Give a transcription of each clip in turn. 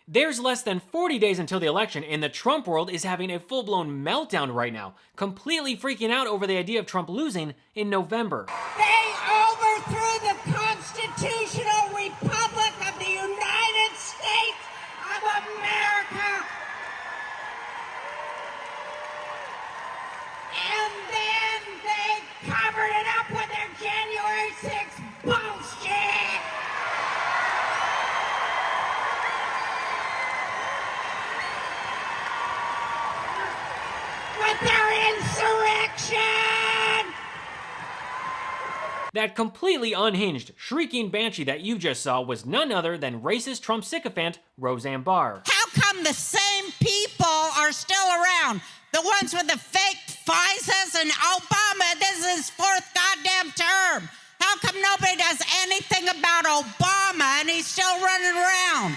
There's less than 40 days until the election, and the Trump world is having a full-blown meltdown right now, completely freaking out over the idea of Trump losing in November. They overthrew the constitutional republic of the United States of America. And then they covered it up with their January 6th bullshit. With their insurrection! That completely unhinged, shrieking banshee that you just saw was none other than racist Trump sycophant Roseanne Barr. How come the same people are still around? The ones with the fake FISAs and Obama, this is his fourth goddamn term. How come nobody does anything about Obama and he's still running around?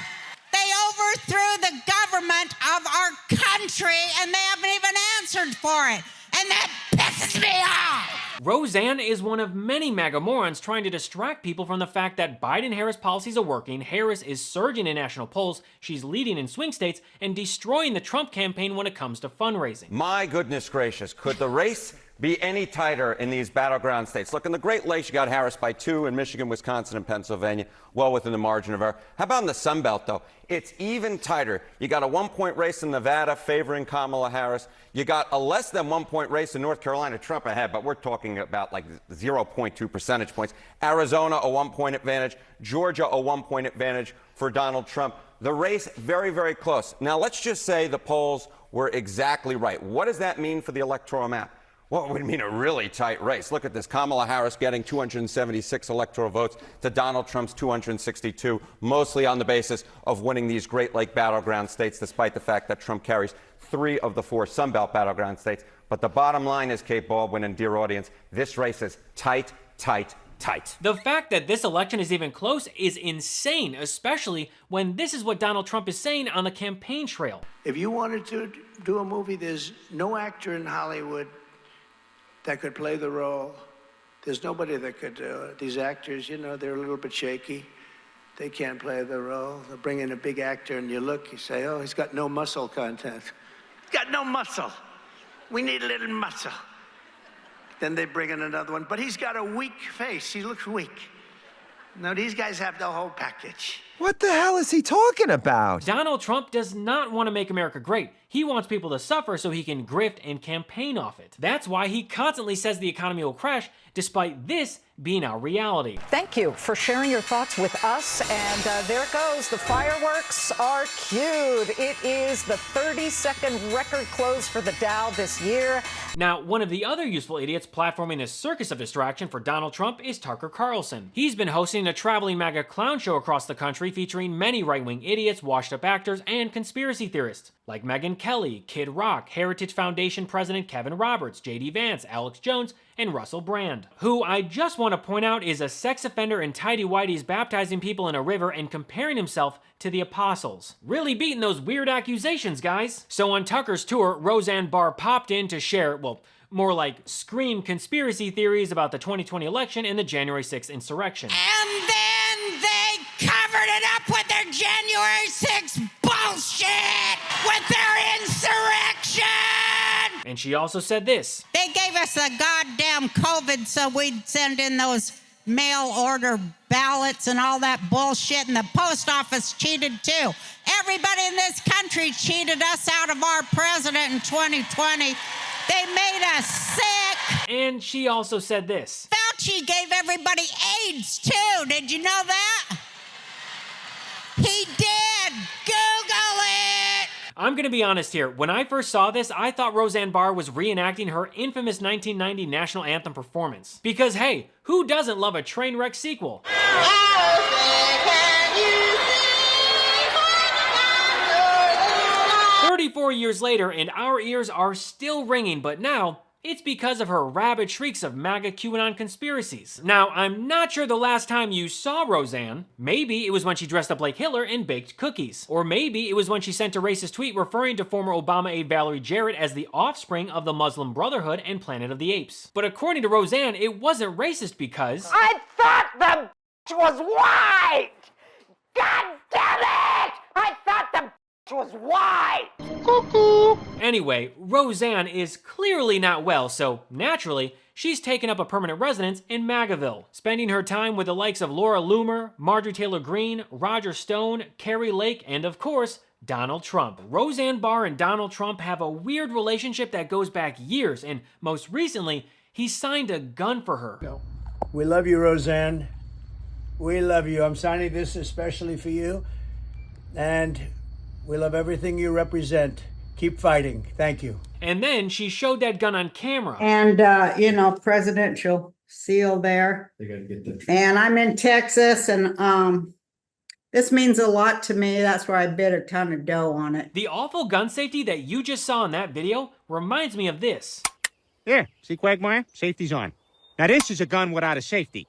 They overthrew the government of our country and they haven't even answered for it. And that pisses me off! Roseanne is one of many MAGA morons trying to distract people from the fact that Biden-Harris policies are working, Harris is surging in national polls, she's leading in swing states, and destroying the Trump campaign when it comes to fundraising. My goodness gracious, could the race be any tighter in these battleground states? Look, in the Great Lakes, you got Harris by 2 in Michigan, Wisconsin, and Pennsylvania, well within the margin of error. How about in the Sun Belt, though? It's even tighter. You got a 1-point race in Nevada favoring Kamala Harris. You got a less than 1-point race in North Carolina, Trump ahead, but we're talking about like 0.2 percentage points. Arizona, a 1-point advantage. Georgia, a 1-point advantage for Donald Trump. The race, very, very close. Now, let's just say the polls were exactly right. What does that mean for the electoral map? Well, it would mean a really tight race. Look at this. Kamala Harris getting 276 electoral votes to Donald Trump's 262, mostly on the basis of winning these Great Lake battleground states, despite the fact that Trump carries 3 of the 4 Sunbelt battleground states. But the bottom line is, Kate Baldwin and dear audience, this race is tight, tight, tight. The fact that this election is even close is insane, especially when this is what Donald Trump is saying on the campaign trail. If you wanted to do a movie, there's no actor in Hollywood that could play the role. There's nobody that could do it. These actors, you know, they're a little bit shaky. They can't play the role. They'll bring in a big actor and you look, you say, oh, he's got no muscle content. He's got no muscle. We need a little muscle. Then they bring in another one, but he's got a weak face. He looks weak. No, these guys have the whole package. What the hell is he talking about? Donald Trump does not want to make America great. He wants people to suffer so he can grift and campaign off it. That's why he constantly says the economy will crash, despite this being our reality. Thank you for sharing your thoughts with us. And there it goes. The fireworks are cued. It is the 30-second record close for the Dow this year. Now, one of the other useful idiots platforming this circus of distraction for Donald Trump is Tucker Carlson. He's been hosting a traveling MAGA clown show across the country featuring many right-wing idiots, washed-up actors, and conspiracy theorists, like Megyn Kelly, Kid Rock, Heritage Foundation President Kevin Roberts, J.D. Vance, Alex Jones, and Russell Brand, who I just want to point out is a sex offender in tighty-whities baptizing people in a river and comparing himself to the apostles. Really beating those weird accusations, guys. So on Tucker's tour, Roseanne Barr popped in to share, well, more like scream conspiracy theories about the 2020 election and the January 6th insurrection. And then they covered it up with their January 6th bullshit! With their insurrection! And she also said this. They gave us the goddamn COVID so we'd send in those mail order ballots and all that bullshit, and the post office cheated too. Everybody in this country cheated us out of our president in 2020. They made us sick. And she also said this. Fauci gave everybody AIDS too. Did you know that? He did. Google it. I'm gonna be honest here. When I first saw this, I thought Roseanne Barr was reenacting her infamous 1990 national anthem performance. Because hey, who doesn't love a train wreck sequel? 34 years later, and our ears are still ringing, but now, it's because of her rabid shrieks of MAGA QAnon conspiracies. Now, I'm not sure the last time you saw Roseanne. Maybe it was when she dressed up like Hitler and baked cookies. Or maybe it was when she sent a racist tweet referring to former Obama aide Valerie Jarrett as the offspring of the Muslim Brotherhood and Planet of the Apes. But according to Roseanne, it wasn't racist because... I thought the was white! God damn it! I thought the was why. Anyway, Roseanne is clearly not well, so naturally, she's taken up a permanent residence in Magaville, spending her time with the likes of Laura Loomer, Marjorie Taylor Greene, Roger Stone, Carrie Lake, and of course, Donald Trump. Roseanne Barr and Donald Trump have a weird relationship that goes back years, and most recently, he signed a gun for her. We love you, Roseanne. We love you. I'm signing this especially for you. And we love everything you represent. Keep fighting. Thank you. And then she showed that gun on camera. And, presidential seal there. They gotta get the. And I'm in Texas, and this means a lot to me. That's where I bid a ton of dough on it. The awful gun safety that you just saw in that video reminds me of this. Here, see Quagmire? Safety's on. Now this is a gun without a safety.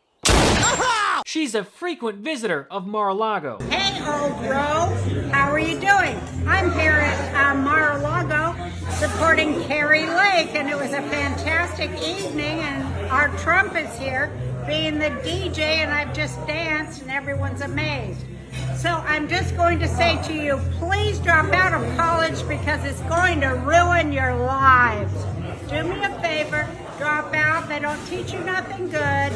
She's a frequent visitor of Mar-a-Lago. Hey, old bro, how are you doing? I'm here at Mar-a-Lago supporting Carrie Lake, and it was a fantastic evening, and our Trump is here being the DJ, and I've just danced, and everyone's amazed. So I'm just going to say to you, please drop out of college because it's going to ruin your lives. Do me a favor, drop out. They don't teach you nothing good.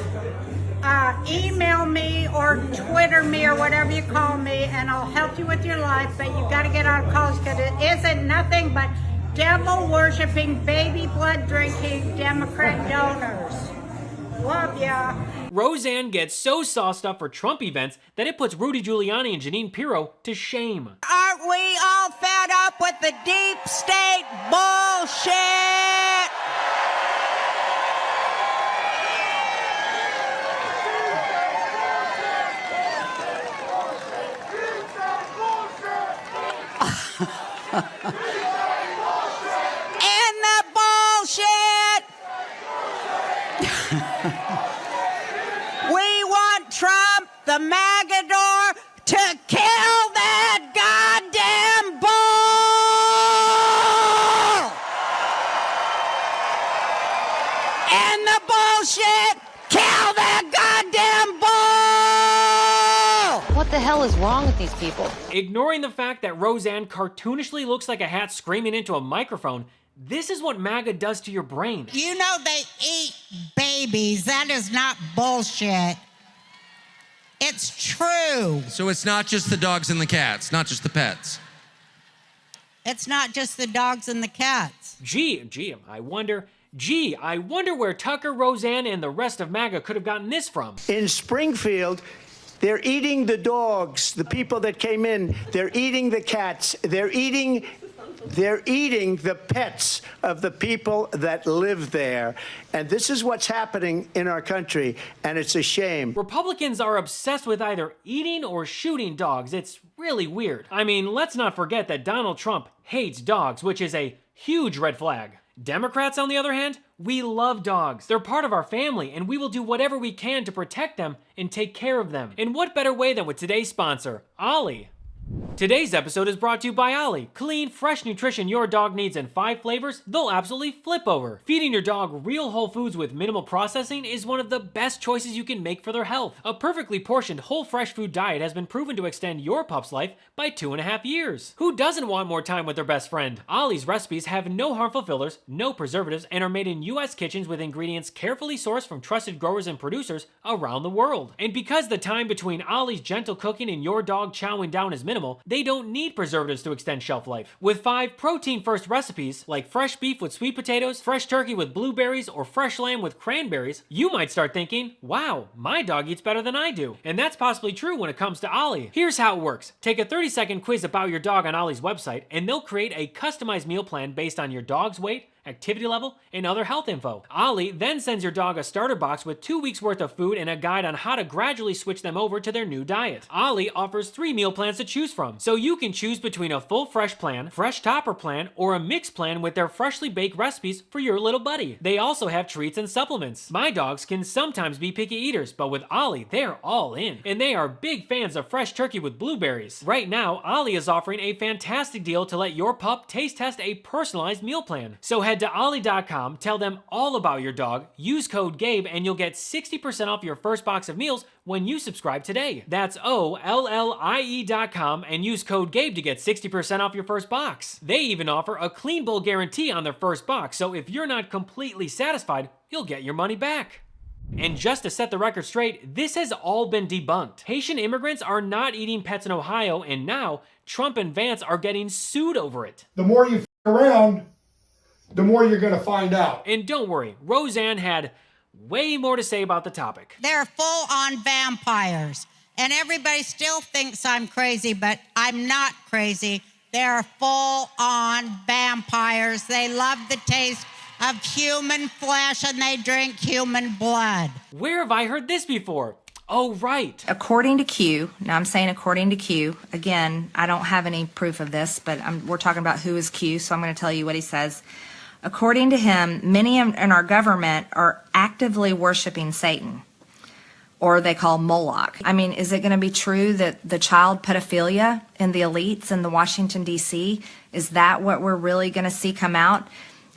Email me or Twitter me or whatever you call me, and I'll help you with your life, but you got to get out of college because it isn't nothing but devil-worshipping, baby blood-drinking Democrat donors. Love ya. Roseanne gets so sauced up for Trump events that it puts Rudy Giuliani and Jeanine Pirro to shame. Aren't we all fed up with the deep state bullshit? And the bullshit. We want Trump, the Magador, to kill that goddamn bull. And the bullshit, kill that goddamn bull. What the hell is wrong with these people? Ignoring the fact that Roseanne cartoonishly looks like a hat screaming into a microphone, this is what MAGA does to your brain. You know they eat babies. That is not bullshit. It's true. So it's not just the dogs and the cats, not just the pets. It's not just the dogs and the cats. I wonder where Tucker, Roseanne, and the rest of MAGA could have gotten this from. In Springfield, they're eating the dogs, the people that came in. They're eating the cats. They're eating the pets of the people that live there. And this is what's happening in our country, and it's a shame. Republicans are obsessed with either eating or shooting dogs. It's really weird. I mean, let's not forget that Donald Trump hates dogs, which is a huge red flag. Democrats, on the other hand, we love dogs. They're part of our family, and we will do whatever we can to protect them and take care of them. And what better way than with today's sponsor, Ollie. Today's episode is brought to you by Ollie. Clean, fresh nutrition your dog needs in 5 flavors, they'll absolutely flip over. Feeding your dog real whole foods with minimal processing is one of the best choices you can make for their health. A perfectly portioned whole fresh food diet has been proven to extend your pup's life by 2.5 years. Who doesn't want more time with their best friend? Ollie's recipes have no harmful fillers, no preservatives, and are made in US kitchens with ingredients carefully sourced from trusted growers and producers around the world. And because the time between Ollie's gentle cooking and your dog chowing down is minimal, they don't need preservatives to extend shelf life. With 5 protein-first recipes, like fresh beef with sweet potatoes, fresh turkey with blueberries, or fresh lamb with cranberries, you might start thinking, wow, my dog eats better than I do. And that's possibly true when it comes to Ollie. Here's how it works. Take a 30-second quiz about your dog on Ollie's website, and they'll create a customized meal plan based on your dog's weight, activity level, and other health info. Ollie then sends your dog a starter box with 2 weeks worth of food and a guide on how to gradually switch them over to their new diet. Ollie offers 3 meal plans to choose from, so you can choose between a full fresh plan, fresh topper plan, or a mixed plan with their freshly baked recipes for your little buddy. They also have treats and supplements. My dogs can sometimes be picky eaters, but with Ollie, they're all in. And they are big fans of fresh turkey with blueberries. Right now, Ollie is offering a fantastic deal to let your pup taste test a personalized meal plan. So head Head to ollie.com, tell them all about your dog, use code GABE, and you'll get 60% off your first box of meals when you subscribe today. That's OLLIE.com and use code GABE to get 60% off your first box. They even offer a clean bowl guarantee on their first box, so if you're not completely satisfied, you'll get your money back. And just to set the record straight, this has all been debunked. Haitian immigrants are not eating pets in Ohio, and now Trump and Vance are getting sued over it. The more you f*** around, the more you're gonna find out. And don't worry, Roseanne had way more to say about the topic. They're full-on vampires. And everybody still thinks I'm crazy, but I'm not crazy. They're full-on vampires. They love the taste of human flesh and they drink human blood. Where have I heard this before? Oh, right. According to Q, now I'm saying according to Q, again, I don't have any proof of this, but we're talking about who is Q, so I'm going to tell you what he says. According to him, many in our government are actively worshiping Satan, or they call Moloch. I mean, is it going to be true that the child pedophilia in the elites in the Washington, D.C., is that what we're really going to see come out?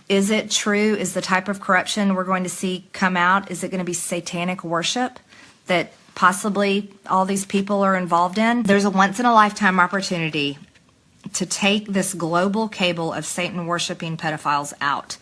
Is it true? Is the type of corruption we're going to see come out, is it going to be satanic worship that possibly all these people are involved in? There's a once-in-a-lifetime opportunity to take this global cable of Satan-worshiping pedophiles out.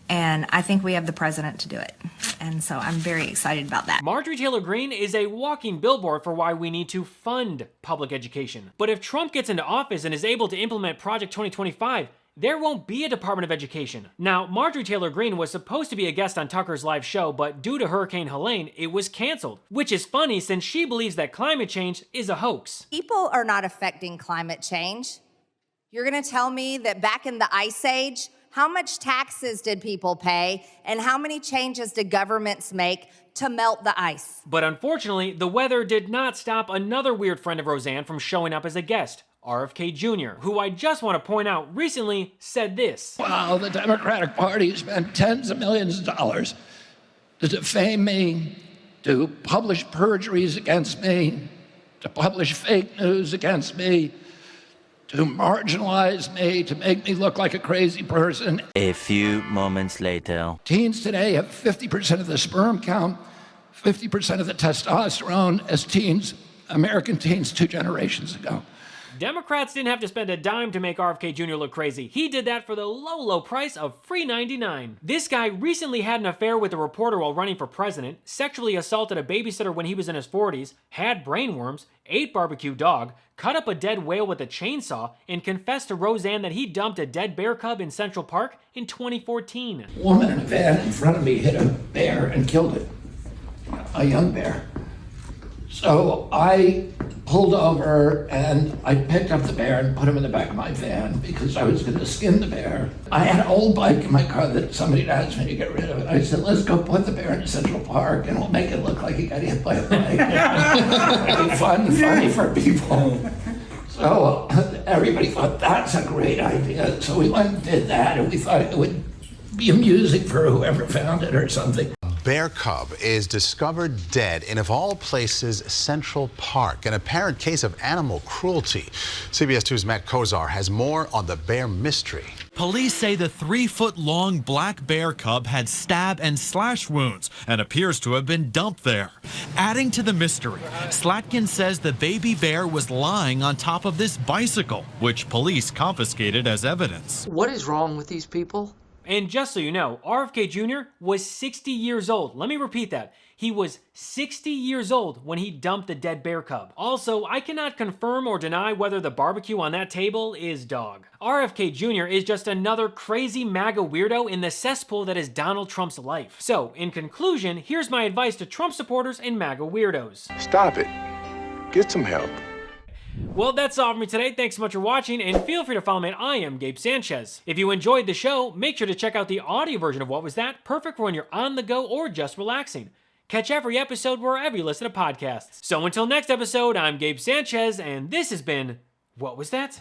And I think we have the president to do it. And so I'm very excited about that. Marjorie Taylor Greene is a walking billboard for why we need to fund public education. But if Trump gets into office and is able to implement Project 2025, there won't be a Department of Education. Now, Marjorie Taylor Greene was supposed to be a guest on Tucker's live show, but due to Hurricane Helene, it was canceled. Which is funny since she believes that climate change is a hoax. People are not affecting climate change. You're gonna tell me that back in the Ice Age, how much taxes did people pay and how many changes did governments make to melt the ice? But unfortunately, the weather did not stop another weird friend of Roseanne from showing up as a guest. RFK Jr., who I just want to point out recently said this. Wow, the Democratic Party spent tens of millions of dollars to defame me, to publish perjuries against me, to publish fake news against me, to marginalize me, to make me look like a crazy person. A few moments later. Teens today have 50% of the sperm count, 50% of the testosterone as teens, American teens 2 generations ago. Democrats didn't have to spend a dime to make RFK Jr. look crazy. He did that for the low, low price of free 99. This guy recently had an affair with a reporter while running for president, sexually assaulted a babysitter when he was in his 40s, had brainworms, ate barbecue dog, cut up a dead whale with a chainsaw, and confessed to Roseanne that he dumped a dead bear cub in Central Park in 2014. A woman in a van in front of me hit a bear and killed it, a young bear. So I pulled over and I picked up the bear and put him in the back of my van because I was going to skin the bear. I had an old bike in my car that somebody had asked me to get rid of it. I said, let's go put the bear in Central Park and we'll make it look like he got hit by a bike. It'll be funny for people. So everybody thought that's a great idea. So we went and did that and we thought it would be amusing for whoever found it or something. Bear cub is discovered dead in, of all places, Central Park, an apparent case of animal cruelty. CBS 2's Matt Kozar has more on the bear mystery. Police say the 3-foot-long black bear cub had stab and slash wounds and appears to have been dumped there. Adding to the mystery, Slatkin says the baby bear was lying on top of this bicycle, which police confiscated as evidence. What is wrong with these people? And just so you know, RFK Jr. was 60 years old. Let me repeat that. He was 60 years old when he dumped the dead bear cub. Also, I cannot confirm or deny whether the barbecue on that table is dog. RFK Jr. is just another crazy MAGA weirdo in the cesspool that is Donald Trump's life. So, in conclusion, here's my advice to Trump supporters and MAGA weirdos. Stop it. Get some help. Well, that's all for me today. Thanks so much for watching, and feel free to follow me. I am Gabe Sanchez. If you enjoyed the show, make sure to check out the audio version of What Was That? Perfect for when you're on the go or just relaxing. Catch every episode wherever you listen to podcasts. So until next episode, I'm Gabe Sanchez, and this has been What Was That?